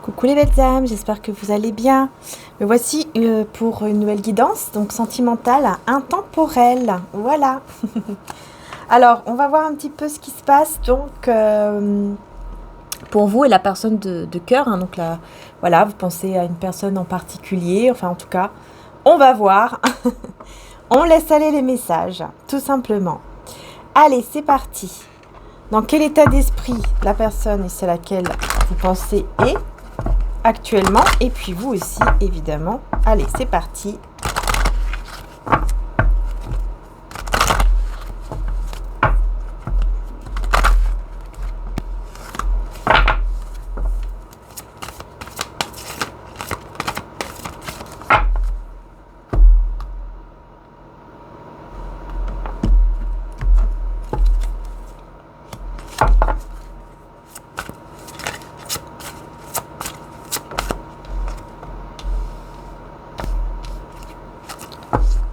Coucou les belles âmes, j'espère que vous allez bien. Me voici pour une nouvelle guidance, donc sentimentale, intemporelle. Voilà. Alors, on va voir un petit peu ce qui se passe donc pour vous et la personne de cœur. Hein, donc là, voilà, vous pensez à une personne en particulier. Enfin, en tout cas, on va voir. On laisse aller les messages, tout simplement. Allez, c'est parti. Dans quel état d'esprit la personne, et c'est laquelle vous pensez est actuellement, et puis vous aussi, évidemment. Allez, c'est parti.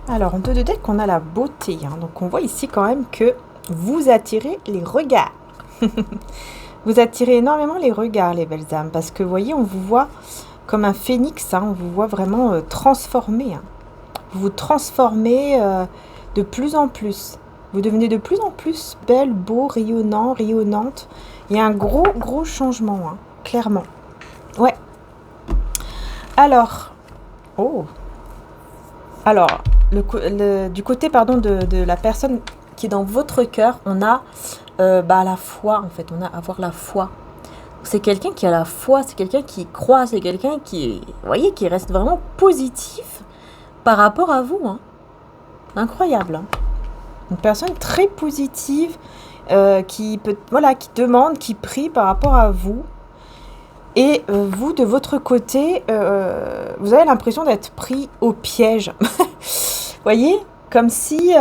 Alors, en 2 de deck, on a la beauté. Hein. Donc, on voit ici quand même que vous attirez les regards. Vous attirez énormément les regards, les belles âmes. Parce que, vous voyez, on vous voit comme un phénix. Hein. On vous voit vraiment transformé. Hein. Vous vous transformez de plus en plus. Vous devenez de plus en plus belle, beau, rayonnant, rayonnante. Il y a un gros changement, hein, clairement. Ouais. Alors, oh. Alors, du côté pardon, de la personne qui est dans votre cœur, on a la foi, en fait. On a avoir la foi. C'est quelqu'un qui a la foi, c'est quelqu'un qui croit, c'est quelqu'un qui, vous voyez, qui reste vraiment positif par rapport à vous. Hein. Incroyable. Hein. Une personne très positive qui demande, qui prie par rapport à vous. Et vous, de votre côté, vous avez l'impression d'être pris au piège. Vous voyez, comme si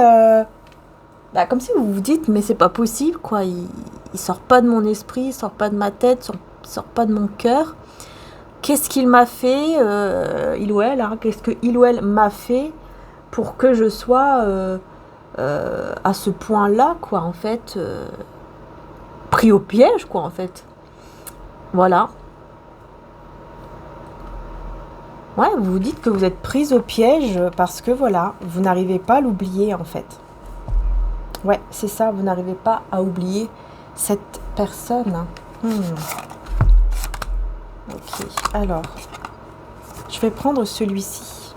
vous vous dites, mais c'est pas possible, quoi. Il sort pas de mon esprit, il sort pas de ma tête, il sort pas de mon cœur. Qu'est-ce qu'il m'a fait, il ou elle, hein, qu'est-ce que il ou elle m'a fait pour que je sois à ce point-là, quoi, en fait, pris au piège, quoi, en fait. Voilà. Ouais, vous vous dites que vous êtes prise au piège parce que, voilà, vous n'arrivez pas à l'oublier, en fait. Ouais, c'est ça, vous n'arrivez pas à oublier cette personne. Ok, alors, je vais prendre celui-ci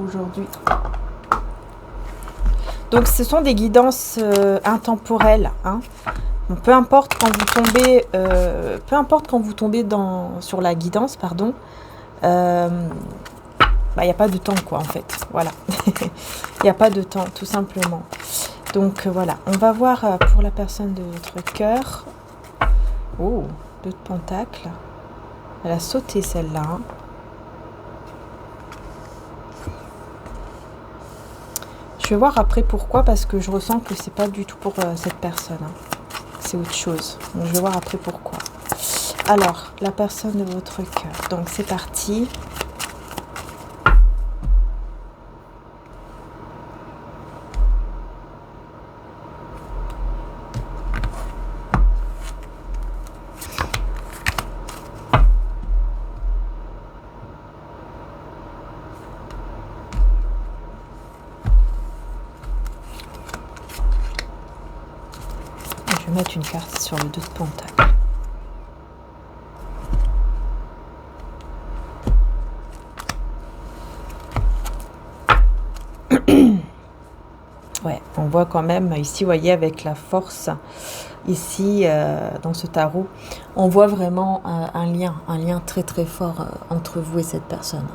aujourd'hui. Donc, ce sont des guidances intemporelles. Hein. Donc, peu importe quand vous tombez sur la guidance, pardon, il n'y a pas de temps, quoi, en fait. Voilà. Il n'y a pas de temps, tout simplement. Donc, voilà. On va voir pour la personne de votre cœur. Oh, 2 de pentacles. Elle a sauté, celle-là. Hein. Je vais voir après pourquoi, parce que je ressens que c'est pas du tout pour cette personne. Hein. C'est autre chose. Donc, je vais voir après pourquoi. Alors, la personne de votre cœur. Donc, c'est parti. Je vais mettre une carte sur le 2 de pentacles. Ouais, on voit quand même ici, vous voyez, avec la force, ici, dans ce tarot, on voit vraiment un lien très très fort entre vous et cette personne.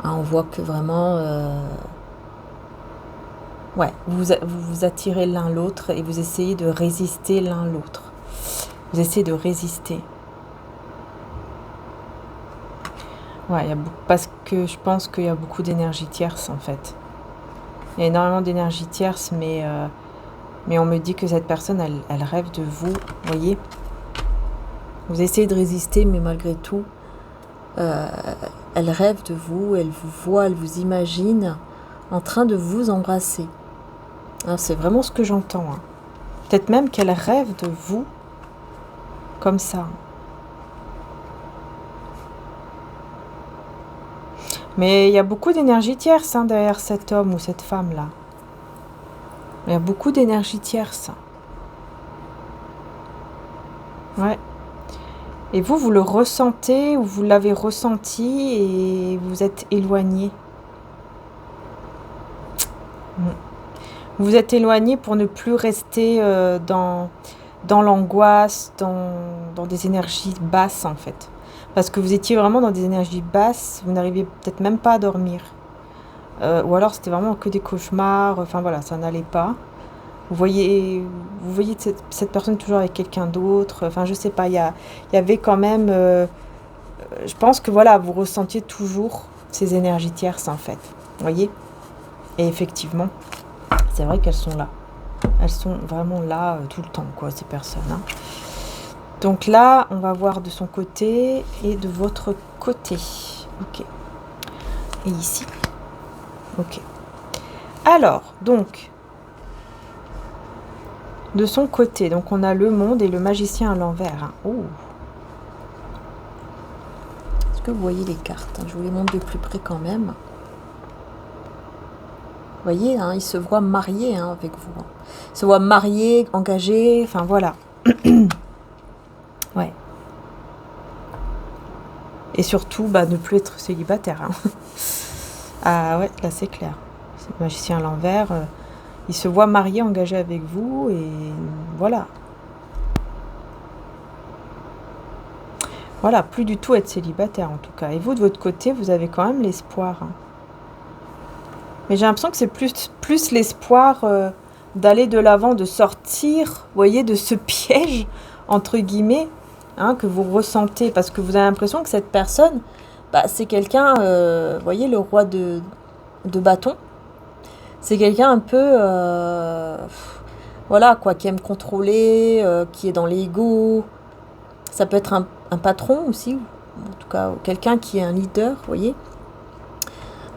Hein, on voit que vraiment, vous vous attirez l'un l'autre et vous essayez de résister l'un l'autre. Vous essayez de résister. Ouais, parce que je pense qu'il y a beaucoup d'énergie tierce, en fait. Il y a énormément d'énergie tierce, mais on me dit que cette personne, elle rêve de vous, vous voyez. Vous essayez de résister, mais malgré tout, elle rêve de vous, elle vous voit, elle vous imagine en train de vous embrasser. Hein, c'est vraiment ce que j'entends. Hein. Peut-être même qu'elle rêve de vous comme ça. Mais il y a beaucoup d'énergie tierce hein, derrière cet homme ou cette femme-là. Il y a beaucoup d'énergie tierce. Ouais. Et vous le ressentez ou vous l'avez ressenti et vous êtes éloigné. Vous êtes éloigné pour ne plus rester dans l'angoisse, dans des énergies basses en fait. Parce que vous étiez vraiment dans des énergies basses, vous n'arriviez peut-être même pas à dormir. Ou alors c'était vraiment que des cauchemars, enfin voilà, ça n'allait pas. Vous voyez cette personne toujours avec quelqu'un d'autre, enfin je sais pas, il y avait quand même... je pense que voilà, vous ressentiez toujours ces énergies tierces en fait. Vous voyez? Et effectivement, c'est vrai qu'elles sont là. Elles sont vraiment là tout le temps, quoi, ces personnes. Hein. Donc là, on va voir de son côté et de votre côté. Ok. Et ici. Ok. Alors, donc, de son côté, donc on a le monde et le magicien à l'envers. Hein. Oh. Est-ce que vous voyez les cartes? Je vous les montre de plus près quand même. Vous voyez, hein, il se voit marié hein, avec vous. Hein. Il se voit marié, engagé, enfin voilà. Ouais. Et surtout, bah, ne plus être célibataire. Hein. Ah ouais, là c'est clair. C'est le magicien à l'envers. Il se voit marié, engagé avec vous, et voilà. Voilà, plus du tout être célibataire en tout cas. Et vous, de votre côté, vous avez quand même l'espoir. Hein. Mais j'ai l'impression que c'est plus l'espoir d'aller de l'avant, de sortir, vous voyez, de ce piège, entre guillemets, hein, que vous ressentez. Parce que vous avez l'impression que cette personne, bah, c'est quelqu'un, vous voyez, le roi de bâton. C'est quelqu'un un peu, voilà, quoi, qui aime contrôler, qui est dans l'ego. Ça peut être un patron aussi, en tout cas, quelqu'un qui est un leader, vous voyez.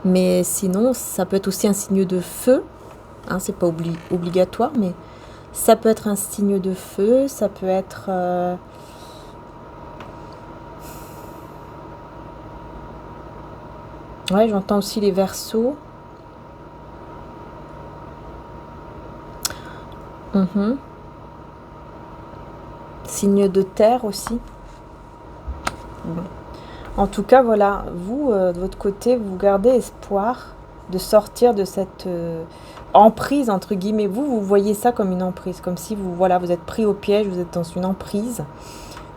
Mais sinon, ça peut être aussi un signe de feu. Hein, c'est pas obligatoire, mais ça peut être un signe de feu. Ça peut être... Ouais, j'entends aussi les Verseaux. Signe de terre aussi. Bon. En tout cas, voilà, vous, de votre côté, vous gardez espoir de sortir de cette emprise, entre guillemets. Vous voyez ça comme une emprise, comme si vous, voilà, vous êtes pris au piège, vous êtes dans une emprise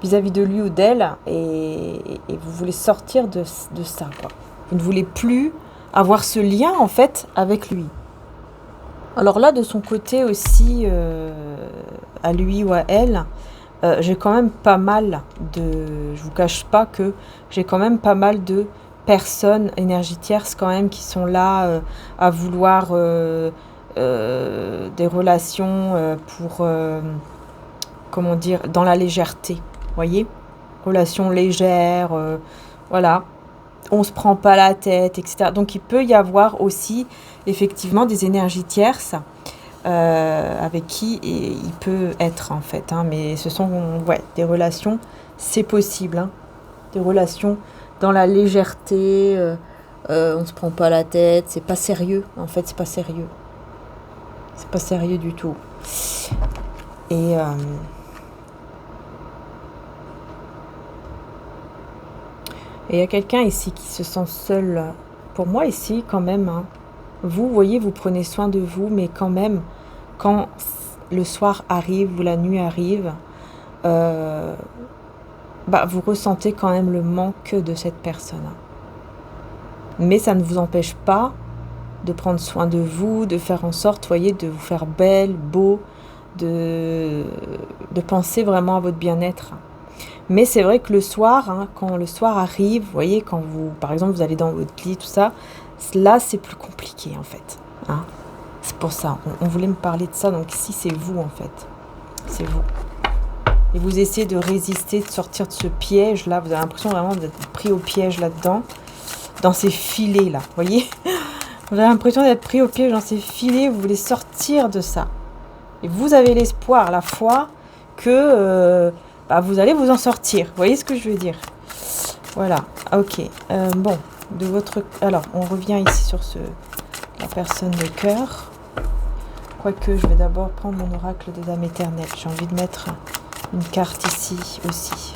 vis-à-vis de lui ou d'elle, et vous voulez sortir de ça, quoi. Vous ne voulez plus avoir ce lien, en fait, avec lui. Alors là, de son côté aussi, à lui ou à elle, j'ai quand même pas mal de... Je vous cache pas que j'ai quand même pas mal de personnes, énergie tierce quand même, qui sont là à vouloir des relations pour... comment dire? Dans la légèreté, vous voyez? Relations légères, voilà. On se prend pas la tête, etc. Donc il peut y avoir aussi effectivement des énergies tierces avec qui il peut être en fait. Hein, mais ce sont ouais, des relations, c'est possible. Hein, des relations dans la légèreté, on se prend pas la tête, c'est pas sérieux. En fait, c'est pas sérieux. C'est pas sérieux du tout. Et... Et il y a quelqu'un ici qui se sent seul. Pour moi ici, quand même, hein, vous voyez, vous prenez soin de vous, mais quand même, quand le soir arrive ou la nuit arrive, bah, vous ressentez quand même le manque de cette personne. Mais ça ne vous empêche pas de prendre soin de vous, de faire en sorte, voyez, de vous faire belle, beau, de penser vraiment à votre bien-être. Mais c'est vrai que le soir, hein, quand le soir arrive, vous voyez, quand vous, par exemple, vous allez dans votre lit, tout ça, là, c'est plus compliqué, en fait. Hein. C'est pour ça, on voulait me parler de ça, donc ici, c'est vous, en fait. C'est vous. Et vous essayez de résister, de sortir de ce piège-là. Vous avez l'impression vraiment d'être pris au piège là-dedans, dans ces filets-là, vous voyez. Vous avez l'impression d'être pris au piège dans ces filets, vous voulez sortir de ça. Et vous avez l'espoir, la foi, que... bah, vous allez vous en sortir. Vous voyez ce que je veux dire? Voilà, ok. Bon, de votre... Alors, on revient ici sur la personne de cœur. Quoique, je vais d'abord prendre mon oracle de Dame éternelle. J'ai envie de mettre une carte ici aussi.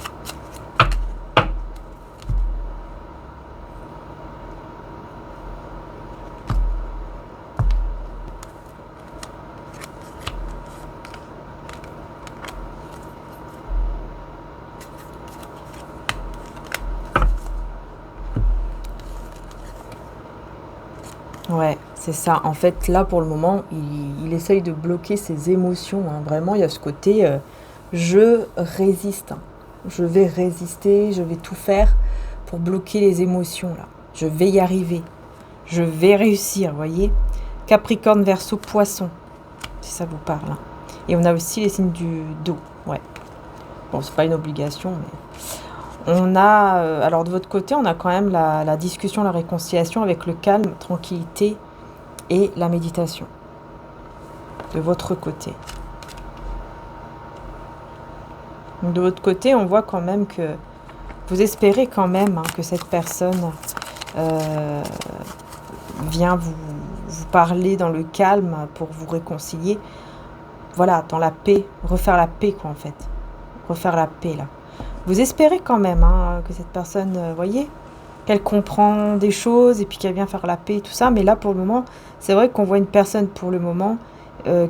Ouais, c'est ça. En fait, là, pour le moment, il essaye de bloquer ses émotions, hein. Vraiment, il y a ce côté, je résiste, hein. Je vais résister, je vais tout faire pour bloquer les émotions, là. Je vais y arriver. Je vais réussir, vous voyez. Capricorne, Verseau, Poisson, si ça vous parle, hein. Et on a aussi les signes du dos, ouais. Bon, c'est pas une obligation, mais... On a, alors de votre côté, on a quand même la discussion, la réconciliation avec le calme, tranquillité et la méditation. De votre côté. Donc de votre côté, on voit quand même que vous espérez quand même, hein, que cette personne vient vous parler dans le calme pour vous réconcilier. Voilà, dans la paix, refaire la paix quoi en fait. Refaire la paix là. Vous espérez quand même, hein, que cette personne, voyez, qu'elle comprend des choses et puis qu'elle vient faire la paix et tout ça. Mais là, pour le moment, c'est vrai qu'on voit une personne, pour le moment,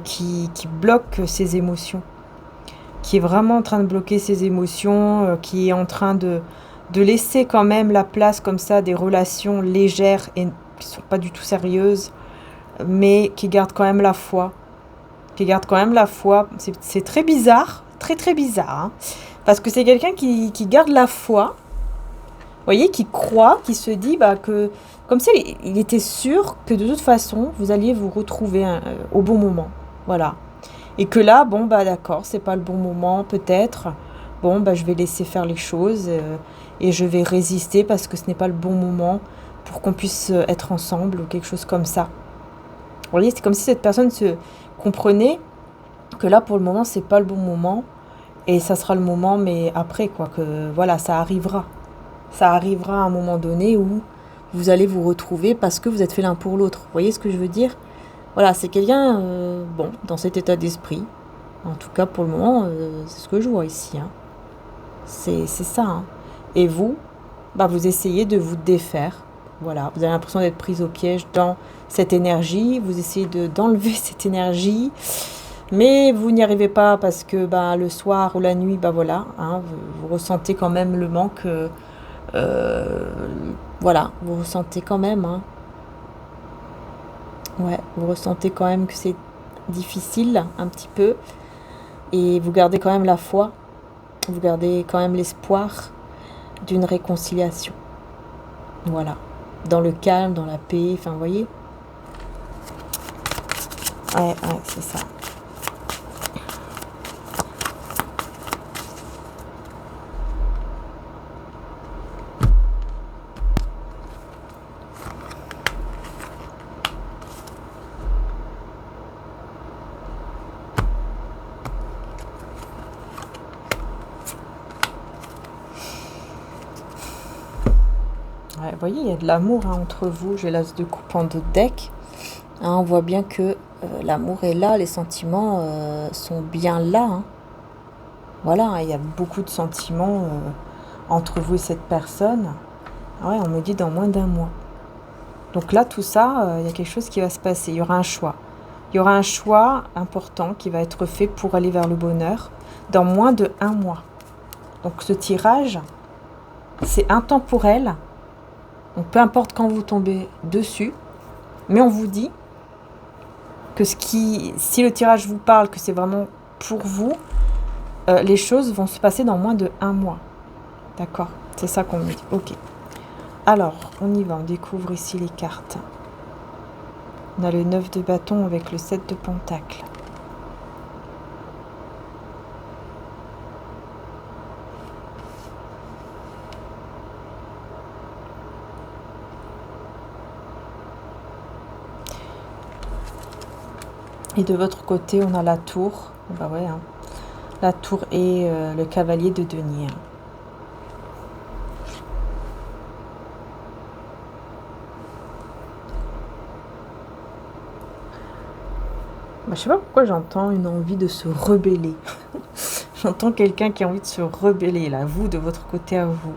qui bloque ses émotions. Qui est vraiment en train de bloquer ses émotions, qui est en train de laisser quand même la place comme ça des relations légères et qui ne sont pas du tout sérieuses, mais qui gardent quand même la foi. Qui gardent quand même la foi. C'est très bizarre, très très bizarre, hein. Parce que c'est quelqu'un qui garde la foi, vous voyez, qui croit, qui se dit que, comme si il était sûr que de toute façon, vous alliez vous retrouver au bon moment. Voilà. Et que là, bon, d'accord, c'est pas le bon moment, peut-être. Bon, je vais laisser faire les choses et je vais résister parce que ce n'est pas le bon moment pour qu'on puisse être ensemble ou quelque chose comme ça. Vous voyez, c'est comme si cette personne se comprenait que là, pour le moment, c'est pas le bon moment. Et ça sera le moment, mais après, quoi, que voilà, ça arrivera. Ça arrivera à un moment donné où vous allez vous retrouver parce que vous êtes fait l'un pour l'autre. Vous voyez ce que je veux dire? Voilà, c'est quelqu'un, bon, dans cet état d'esprit. En tout cas, pour le moment, c'est ce que je vois ici, hein. C'est ça, hein. Et vous, vous essayez de vous défaire. Voilà, vous avez l'impression d'être prise au piège dans cette énergie. Vous essayez d'enlever cette énergie. Mais vous n'y arrivez pas parce que le soir ou la nuit, voilà, hein, vous ressentez quand même le manque. Voilà, vous ressentez quand même, hein. Ouais, vous ressentez quand même que c'est difficile un petit peu. Et vous gardez quand même la foi. Vous gardez quand même l'espoir d'une réconciliation. Voilà. Dans le calme, dans la paix, enfin, vous voyez. Ouais, c'est ça. Ouais, vous voyez, il y a de l'amour, hein, entre vous. J'ai l'as de coupe en 2 decks. Hein, on voit bien que l'amour est là, les sentiments sont bien là, hein. Voilà, il y a beaucoup de sentiments entre vous et cette personne. Ouais, on me dit dans moins d'1 mois. Donc là, tout ça, il y a quelque chose qui va se passer. Il y aura un choix. Il y aura un choix important qui va être fait pour aller vers le bonheur dans moins d'1 mois. Donc ce tirage, c'est intemporel. Donc peu importe quand vous tombez dessus, mais on vous dit que si le tirage vous parle, que c'est vraiment pour vous, les choses vont se passer dans moins d'1 mois. D'accord? C'est ça qu'on me dit. Ok. Alors, on y va. On découvre ici les cartes. On a le 9 de bâton avec le 7 de pentacle. Et de votre côté, on a la tour. Ouais, hein. La tour et le cavalier de denier. Je sais pas pourquoi j'entends une envie de se rebeller. J'entends quelqu'un qui a envie de se rebeller, là, vous, de votre côté à vous.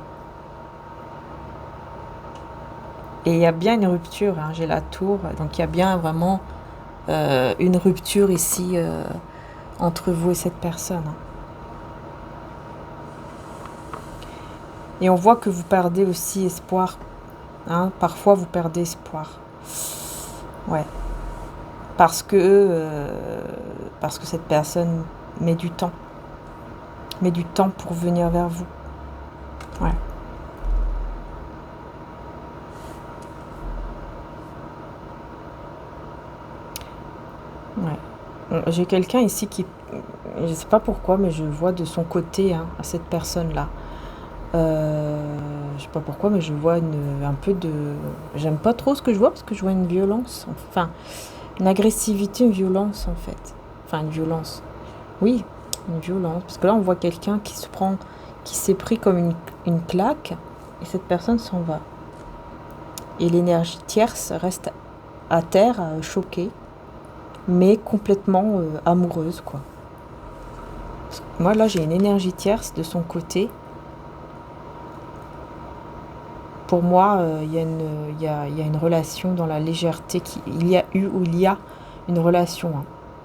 Et il y a bien une rupture, hein, j'ai la tour, donc il y a bien vraiment une rupture ici entre vous et cette personne. Hein. Et on voit que vous perdez aussi espoir. Hein, parfois, vous perdez espoir. Ouais. Parce que cette personne met du temps. Met du temps pour venir vers vous. Ouais. Ouais. J'ai quelqu'un ici qui... Je sais pas pourquoi, mais je vois de son côté, hein, à cette personne-là. Je sais pas pourquoi, mais je vois un peu de... J'aime pas trop ce que je vois, parce que je vois une violence. Enfin, une agressivité, une violence, en fait. Enfin, une violence. Oui, une violence. Parce que là, on voit quelqu'un qui s'est pris comme une claque, et cette personne s'en va. Et l'énergie tierce reste à terre, choquée, mais complètement amoureuse, quoi. Moi, là, j'ai une énergie tierce de son côté. Pour moi, il y a une relation dans la légèreté. Il y a eu ou il y a une relation, hein,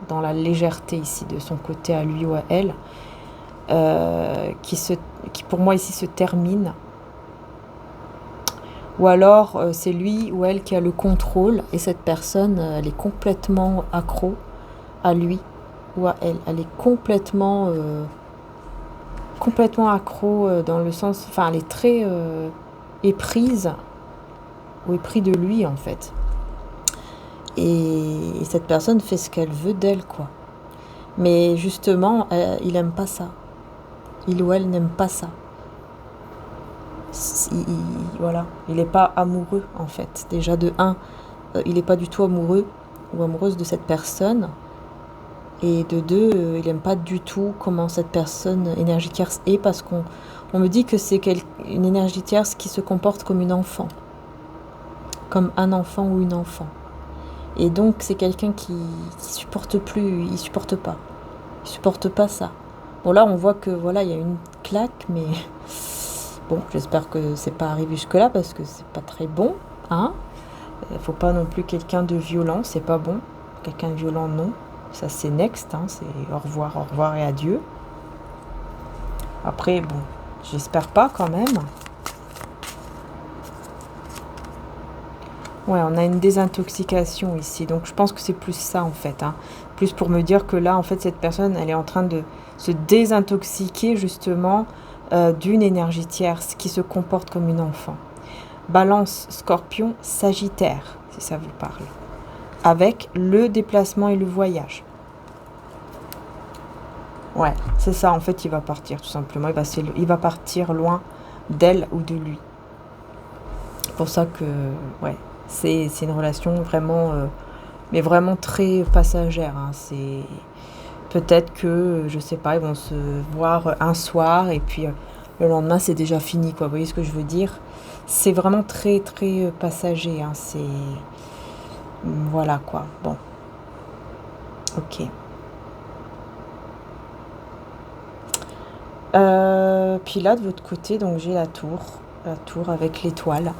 dans la légèreté ici, de son côté à lui ou à elle, qui pour moi ici se termine. Ou alors, c'est lui ou elle qui a le contrôle et cette personne, elle est complètement accro à lui ou à elle. Elle est complètement accro dans le sens... Enfin, elle est très éprise ou épris de lui, en fait. Et cette personne fait ce qu'elle veut d'elle, quoi. Mais justement, il aime pas ça. Il ou elle n'aime pas ça. Voilà, il n'est pas amoureux, en fait. Déjà, de un, il n'est pas du tout amoureux ou amoureuse de cette personne. Et de deux, il n'aime pas du tout comment cette personne énergie tierce est, parce qu'on me dit que c'est une énergie tierce qui se comporte comme une enfant. Comme un enfant ou une enfant. Et donc, c'est quelqu'un qui supporte plus, il supporte pas. Il supporte pas ça. Bon, là, on voit que, voilà, il y a une claque, mais... Bon, j'espère que c'est pas arrivé jusque-là, parce que c'est pas très bon, hein. Faut pas non plus quelqu'un de violent, c'est pas bon. Quelqu'un de violent, non. Ça, c'est next, hein, c'est au revoir et adieu. Après, bon, j'espère pas quand même. Ouais, on a une désintoxication ici, donc je pense que c'est plus ça, en fait. Hein. Plus pour me dire que là, en fait, cette personne, elle est en train de se désintoxiquer, justement, d'une énergie tierce qui se comporte comme une enfant. Balance, Scorpion, Sagittaire, si ça vous parle. Avec le déplacement et le voyage. Ouais, c'est ça, en fait, il va partir, tout simplement. Il va partir loin d'elle ou de lui. C'est pour ça que, ouais, c'est une relation vraiment, mais vraiment très passagère. Hein. C'est peut-être que, je sais pas, ils vont se voir un soir et puis le lendemain, c'est déjà fini, quoi. Vous voyez ce que je veux dire? C'est vraiment très, très passager. Hein. C'est... Voilà, quoi. Bon. Ok. Puis là, de votre côté, donc j'ai la tour avec l'étoile.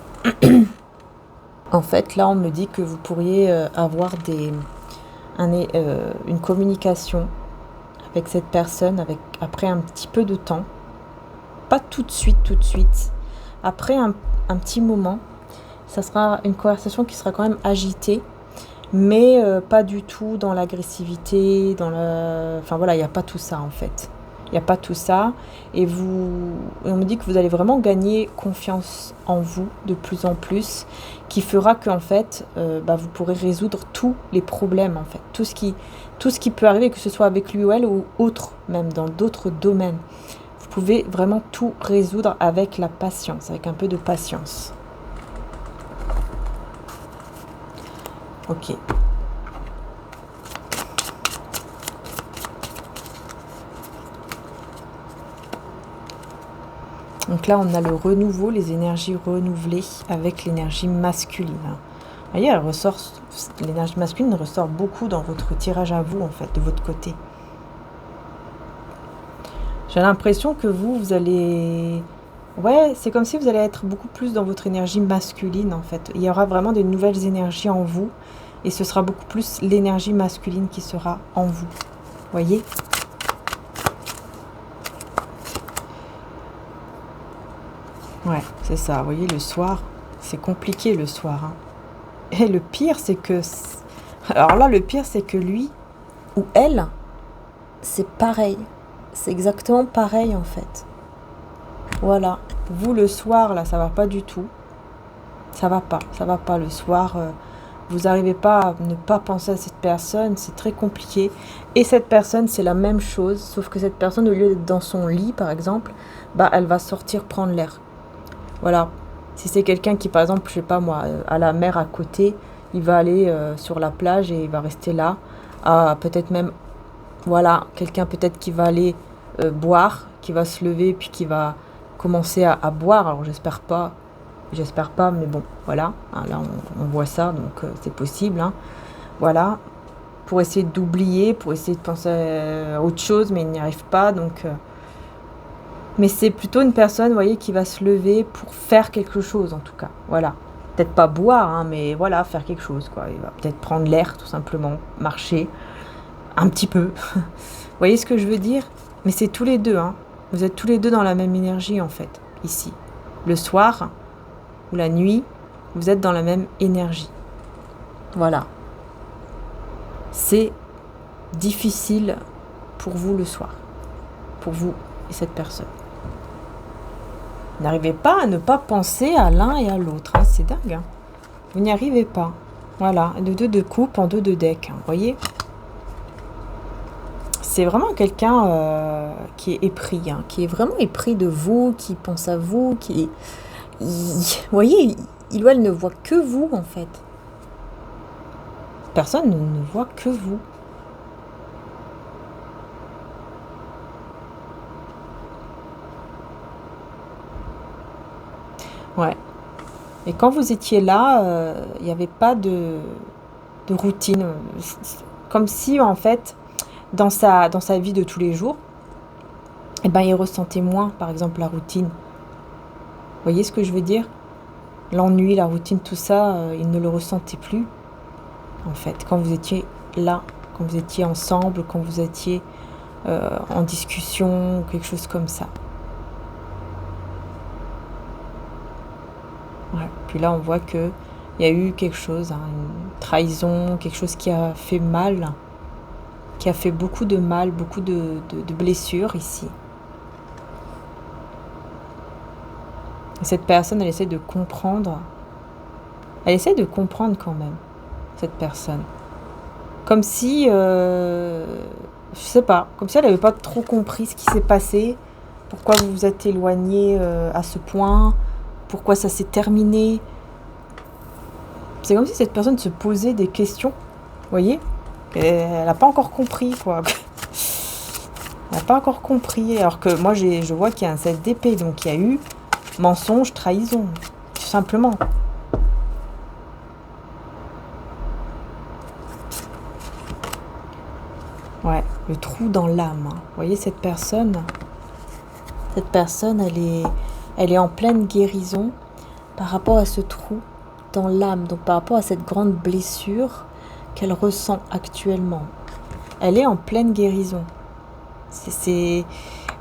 En fait, là, on me dit que vous pourriez avoir une communication avec cette personne après un petit peu de temps. Pas tout de suite. Après un petit moment, ça sera une conversation qui sera quand même agitée, mais pas du tout dans l'agressivité, Enfin voilà, il n'y a pas tout ça, en fait. Il n'y a pas tout ça. Et on me dit que vous allez vraiment gagner confiance en vous de plus en plus, qui fera qu'en fait, vous pourrez résoudre tous les problèmes, en fait. Tout ce qui peut arriver, que ce soit avec lui ou elle, ou autre, même dans d'autres domaines. Vous pouvez vraiment tout résoudre avec la patience, avec un peu de patience. Ok. Donc là, on a le renouveau, les énergies renouvelées avec l'énergie masculine. Voyez, elle ressort, l'énergie masculine ressort beaucoup dans votre tirage à vous, en fait, de votre côté. J'ai l'impression que vous allez... Ouais, c'est comme si vous allez être beaucoup plus dans votre énergie masculine, en fait. Il y aura vraiment des nouvelles énergies en vous, et ce sera beaucoup plus l'énergie masculine qui sera en vous. Voyez ? Ouais, c'est ça. Vous voyez, le soir, c'est compliqué le soir, hein. Et le pire, c'est que... Alors là, le pire, c'est que lui ou elle, c'est pareil. C'est exactement pareil, en fait. Voilà. Vous, le soir, là, ça va pas du tout. Ça va pas. Le soir, vous n'arrivez pas à ne pas penser à cette personne. C'est très compliqué. Et cette personne, c'est la même chose. Sauf que cette personne, au lieu d'être dans son lit, par exemple, bah, elle va sortir prendre l'air. Voilà. Si c'est quelqu'un qui, par exemple, je sais pas moi, a la mer à côté, il va aller sur la plage et il va rester là. Peut-être même, voilà, quelqu'un peut-être qui va aller boire, qui va se lever puis qui va commencer à boire. Alors j'espère pas, mais bon, voilà. Hein, là, on voit ça, donc c'est possible. Hein. Voilà. Pour essayer d'oublier, pour essayer de penser à autre chose, mais il n'y arrive pas, donc... Mais c'est plutôt une personne, vous voyez, qui va se lever pour faire quelque chose, en tout cas. Voilà. Peut-être pas boire, hein, mais voilà, faire quelque chose, quoi. Il va peut-être prendre l'air, tout simplement, marcher un petit peu. Vous voyez ce que je veux dire ? Mais c'est tous les deux, hein. Vous êtes tous les deux dans la même énergie, en fait, ici. Le soir ou la nuit, vous êtes dans la même énergie. Voilà. C'est difficile pour vous le soir. Pour vous et cette personne. N'arrivez pas à ne pas penser à l'un et à l'autre. Hein. C'est dingue. Hein. Vous n'y arrivez pas. Voilà. De 2 de coupe en 2 de deck. Hein. Vous voyez ? C'est vraiment quelqu'un qui est épris. Hein, qui est vraiment épris de vous, qui pense à vous, qui... Vous voyez, il ou elle ne voit que vous, en fait. Personne ne voit que vous. Ouais. Et quand vous étiez là, il n'y avait pas de routine. Comme si, en fait, dans sa vie de tous les jours, eh ben, il ressentait moins, par exemple, la routine. Vous voyez ce que je veux dire ? L'ennui, la routine, tout ça, il ne le ressentait plus, en fait, quand vous étiez là, quand vous étiez ensemble, quand vous étiez en discussion, quelque chose comme ça. Ouais. Puis là, on voit qu'il y a eu quelque chose, hein, une trahison, quelque chose qui a fait mal, qui a fait beaucoup de mal, beaucoup de blessures ici. Et cette personne, elle essaie de comprendre. Elle essaie de comprendre quand même, cette personne. Comme si, je sais pas, comme si elle n'avait pas trop compris ce qui s'est passé, pourquoi vous vous êtes éloigné à ce point, pourquoi ça s'est terminé. C'est comme si cette personne se posait des questions, vous voyez ? Et elle n'a pas encore compris, quoi. Elle n'a pas encore compris, alors que moi, je vois qu'il y a un 7 d'épée, donc il y a eu mensonge, trahison, tout simplement. Ouais, le trou dans l'âme. Hein. Vous voyez, cette personne, elle est en pleine guérison par rapport à ce trou dans l'âme, donc par rapport à cette grande blessure qu'elle ressent actuellement. Elle est en pleine guérison.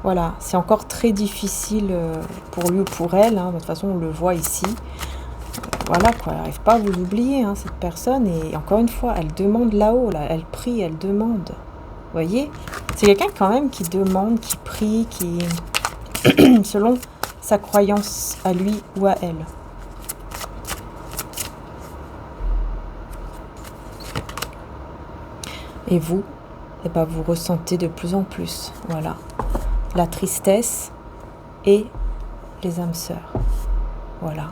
Voilà, c'est encore très difficile pour lui ou pour elle. Hein. De toute façon, on le voit ici. Voilà, quoi, elle n'arrive pas à vous oublier, hein, cette personne. Et encore une fois, elle demande là-haut, là, elle prie, elle demande. Vous voyez ? C'est quelqu'un quand même qui demande, qui prie, qui... selon sa croyance à lui ou à elle. Et vous, eh ben, vous ressentez de plus en plus, voilà, la tristesse et les âmes sœurs. Voilà.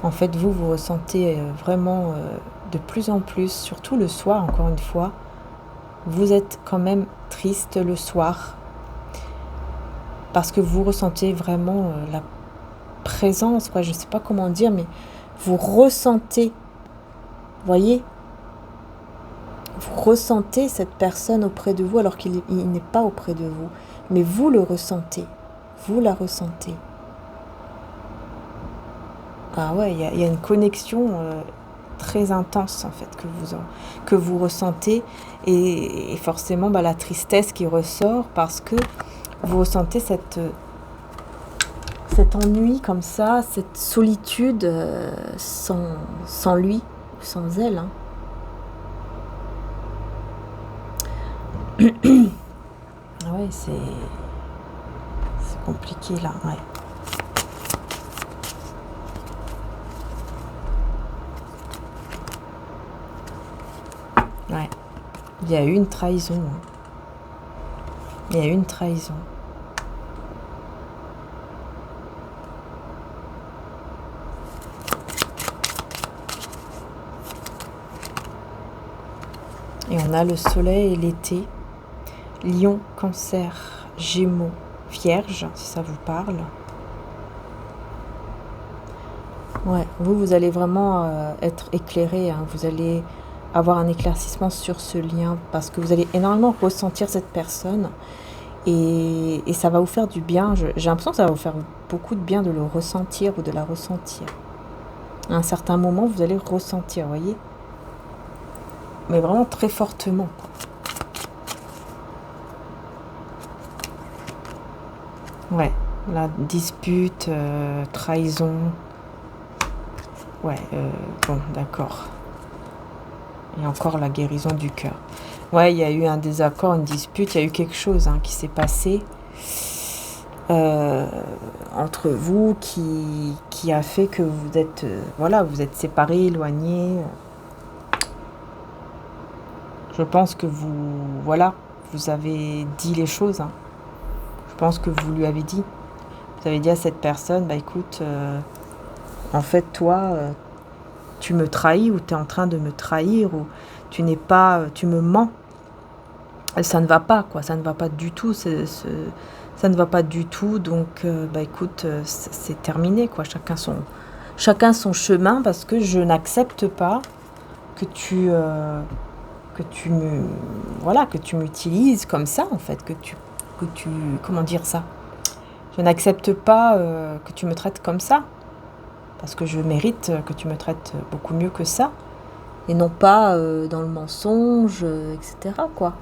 En fait, vous ressentez vraiment de plus en plus, surtout le soir, encore une fois, vous êtes quand même triste le soir parce que vous ressentez vraiment la présence, quoi, je ne sais pas comment dire, mais vous ressentez Voyez, vous ressentez cette personne auprès de vous alors qu'il n'est pas auprès de vous. Mais vous le ressentez. Vous la ressentez. Ah ouais, il y a une connexion très intense en fait que vous ressentez. Et forcément, la tristesse qui ressort parce que vous ressentez cet ennui comme ça, cette solitude sans lui ou sans elle. Hein. Ah ouais, c'est compliqué là, ouais. Ouais. Il y a eu une trahison. Hein. Il y a eu une trahison. Et on a le soleil et l'été. Lion, Cancer, Gémeaux, Vierge, si ça vous parle. Ouais, vous allez vraiment être éclairé. Hein. Vous allez avoir un éclaircissement sur ce lien parce que vous allez énormément ressentir cette personne et ça va vous faire du bien. J'ai l'impression que ça va vous faire beaucoup de bien de le ressentir ou de la ressentir. À un certain moment, vous allez ressentir, voyez, mais vraiment très fortement. Ouais, la dispute, trahison. Ouais, bon, d'accord. Et encore la guérison du cœur. Ouais, il y a eu un désaccord, une dispute, il y a eu quelque chose qui s'est passé entre vous qui a fait que vous êtes, vous êtes séparés, éloignés. Je pense que vous avez dit les choses. Hein. Je pense que vous lui avez dit. Vous avez dit à cette personne, écoute, en fait, toi, tu me trahis ou tu es en train de me trahir ou tu me mens. Ça ne va pas, quoi. Ça ne va pas du tout. Ça ne va pas du tout. Donc, écoute, c'est terminé, quoi. Chacun son chemin parce que je n'accepte pas que tu m'utilises comme ça, en fait. Comment dire ça? Je n'accepte pas que tu me traites comme ça. Parce que je mérite que tu me traites beaucoup mieux que ça. Et non pas dans le mensonge, etc. quoi.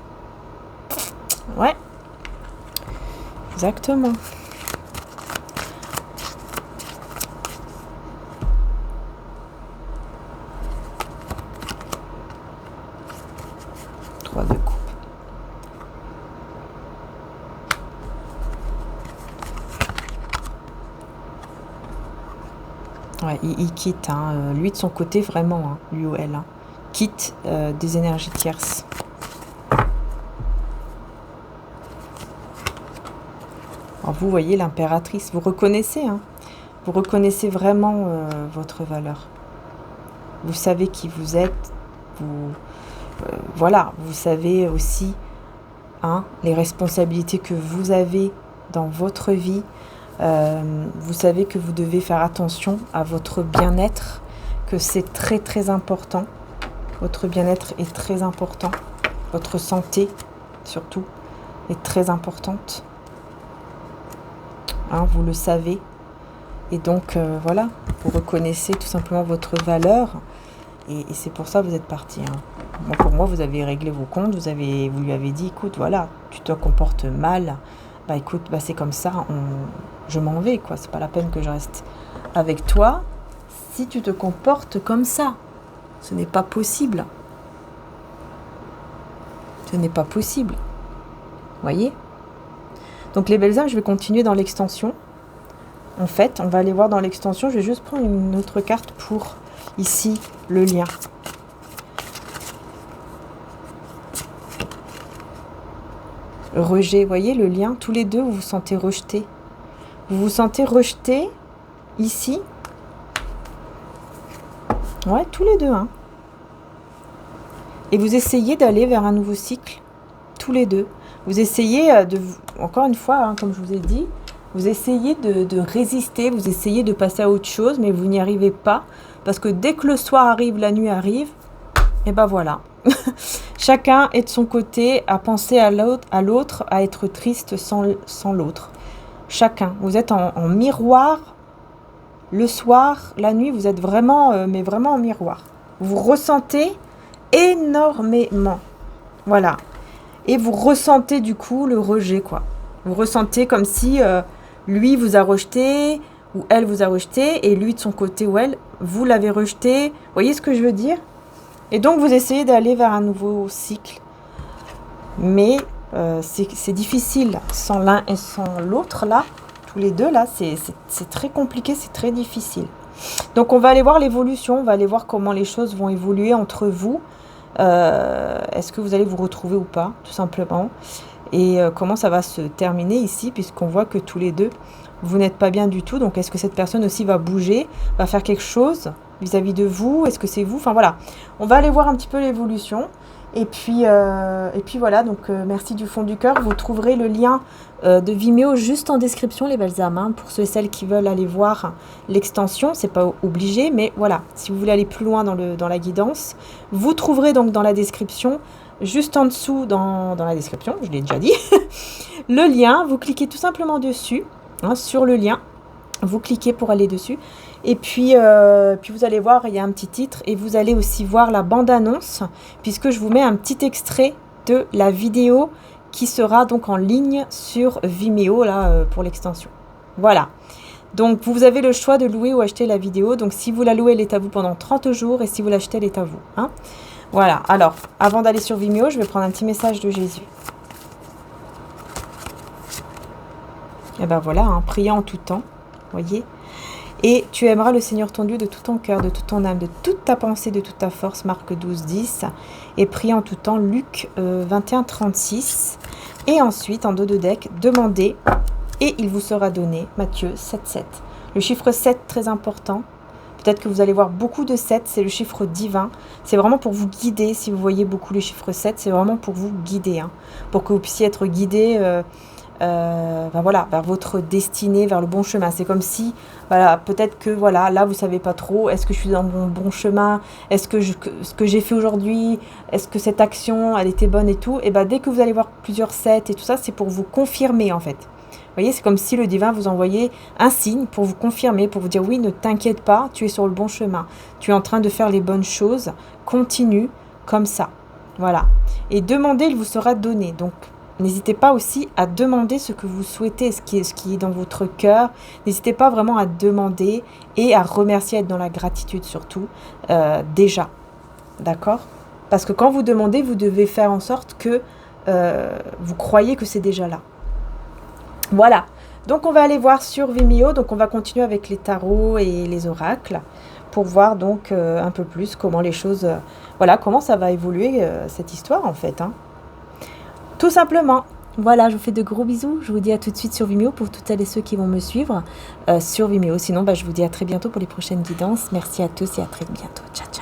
Ouais. Exactement. Trois de coupe. Ouais, il quitte, lui de son côté vraiment, lui ou elle, quitte des énergies tierces. Alors vous voyez l'impératrice, vous reconnaissez, vous reconnaissez vraiment votre valeur. Vous savez qui vous êtes, vous savez aussi les responsabilités que vous avez dans votre vie. Vous savez que vous devez faire attention à votre bien-être, que c'est très très important. Votre bien-être est très important. Votre santé, surtout, est très importante. Vous le savez. Et donc, vous reconnaissez tout simplement votre valeur. Et c'est pour ça que vous êtes parti. Pour moi, vous avez réglé vos comptes. Vous lui avez dit, écoute, tu te comportes mal. Écoute, c'est comme ça, je m'en vais, quoi. C'est pas la peine que je reste avec toi si tu te comportes comme ça. Ce n'est pas possible. Ce n'est pas possible. Voyez ? Donc les belles âmes, je vais continuer dans l'extension. En fait, on va aller voir dans l'extension. Je vais juste prendre une autre carte pour, ici, le lien. Rejet, voyez le lien, tous les deux vous vous sentez rejeté. Vous vous sentez rejeté ici. Ouais, tous les deux. Et vous essayez d'aller vers un nouveau cycle, tous les deux. Vous essayez encore une fois, comme je vous ai dit, vous essayez de résister, vous essayez de passer à autre chose, mais vous n'y arrivez pas. Parce que dès que le soir arrive, la nuit arrive, Et ben voilà. Chacun est de son côté à penser à l'autre, à être triste sans l'autre. Chacun. Vous êtes en miroir. Le soir, la nuit, vous êtes vraiment, mais vraiment en miroir. Vous ressentez énormément. Voilà. Et vous ressentez du coup le rejet, quoi. Vous ressentez comme si lui vous a rejeté, ou elle vous a rejeté, et lui de son côté ou elle, vous l'avez rejeté. Vous voyez ce que je veux dire? Et donc vous essayez d'aller vers un nouveau cycle. Mais c'est difficile sans l'un et sans l'autre, là. Tous les deux, là, c'est très compliqué, c'est très difficile. Donc on va aller voir l'évolution, on va aller voir comment les choses vont évoluer entre vous. Est-ce que vous allez vous retrouver ou pas, tout simplement. Et comment ça va se terminer ici, puisqu'on voit que tous les deux, vous n'êtes pas bien du tout. Donc est-ce que cette personne aussi va bouger, va faire quelque chose vis-à-vis de vous? Est-ce que c'est vous? Enfin voilà, on va aller voir un petit peu l'évolution. Et puis voilà, donc merci du fond du cœur. Vous trouverez le lien de Vimeo juste en description, les belles âmes, hein, pour ceux et celles qui veulent aller voir l'extension. C'est pas obligé, mais voilà, si vous voulez aller plus loin dans la guidance, vous trouverez donc dans la description, juste en dessous dans la description, je l'ai déjà dit, le lien. Vous cliquez tout simplement dessus, hein, sur le lien. Vous cliquez pour aller dessus. Et puis vous allez voir, il y a un petit titre. Et vous allez aussi voir la bande-annonce, puisque je vous mets un petit extrait de la vidéo qui sera donc en ligne sur Vimeo, là, pour l'extension. Voilà. Donc, vous avez le choix de louer ou acheter la vidéo. Donc, si vous la louez, elle est à vous pendant 30 jours. Et si vous l'achetez, elle est à vous. Hein. Voilà. Alors, avant d'aller sur Vimeo, je vais prendre un petit message de Jésus. Et ben voilà, hein, priant en tout temps. Voyez. Et tu aimeras le Seigneur ton Dieu de tout ton cœur, de toute ton âme, de toute ta pensée, de toute ta force. Marc 12, 10. Et priant en tout temps. Luc 21, 36. Et ensuite, en dos de deck, demandez et il vous sera donné. Matthieu 7, 7. Le chiffre 7, très important. Peut-être que vous allez voir beaucoup de 7. C'est le chiffre divin. C'est vraiment pour vous guider. Si vous voyez beaucoup le chiffre 7, c'est vraiment pour vous guider. Hein, pour que vous puissiez être guidé voilà, vers votre destinée, vers le bon chemin. C'est comme si, voilà, peut-être que voilà, là vous savez pas trop, est-ce que je suis dans mon bon chemin, est-ce que ce que j'ai fait aujourd'hui, est-ce que cette action elle était bonne et tout. Et ben dès que vous allez voir plusieurs sets et tout ça, c'est pour vous confirmer en fait. Vous voyez, c'est comme si le divin vous envoyait un signe pour vous confirmer, pour vous dire oui, ne t'inquiète pas, tu es sur le bon chemin, tu es en train de faire les bonnes choses, continue comme ça. Voilà. Et demandez, il vous sera donné. Donc n'hésitez pas aussi à demander ce que vous souhaitez, ce qui est dans votre cœur. N'hésitez pas vraiment à demander et à remercier, être dans la gratitude surtout, déjà. D'accord? Parce que quand vous demandez, vous devez faire en sorte que vous croyez que c'est déjà là. Voilà. Donc on va aller voir sur Vimeo. Donc on va continuer avec les tarots et les oracles pour voir donc un peu plus comment les choses... voilà, comment ça va évoluer cette histoire en fait, hein. Tout simplement. Voilà, je vous fais de gros bisous. Je vous dis à tout de suite sur Vimeo pour toutes celles et ceux qui vont me suivre sur Vimeo. Sinon, je vous dis à très bientôt pour les prochaines guidances. Merci à tous et à très bientôt. Ciao, ciao.